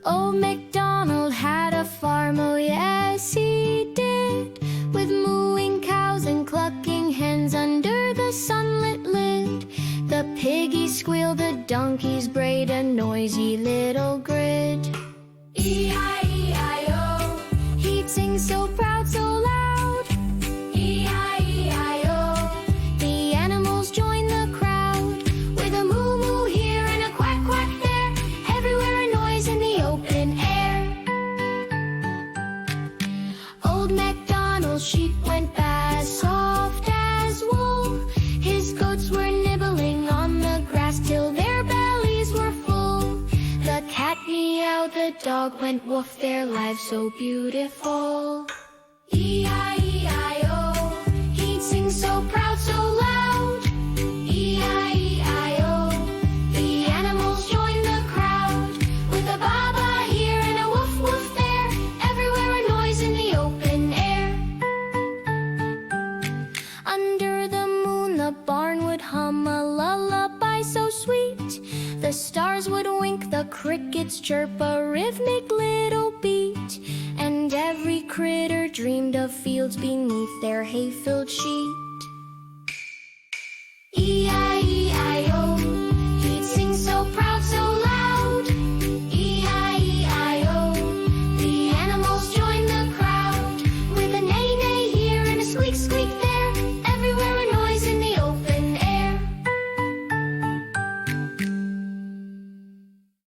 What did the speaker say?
Old MacDonald had a farm, oh yes he did, with mooing cows and clucking hens under the sunlit lid. The piggies squealed, the donkeys brayed a noisy little grid. E-I-E-I-O, he'd sing so proud, so loud. E-I-E-I-O, the animals joined the crowd, with a moo moo here and a quack quack there, everywhere a noise in the open air. Old MacDonald's sheep went bad, soft as wool. His goats were nibbling on the grass till their bellies were full. The cat meowed, the dog went woof, their lives so beautiful. E-I-E-I-O, he'd sing so proud, so loud. E-I-E-I-O, the animals joined the crowd, with a ba-ba here and a woof woof there, everywhere a noise in the open air. Under the moon the barn would hum a lullaby so sweet. The stars would wink, the crickets chirp a rhythmic little beat, and every critter dreamed of fields beneath their hay-filled sheet.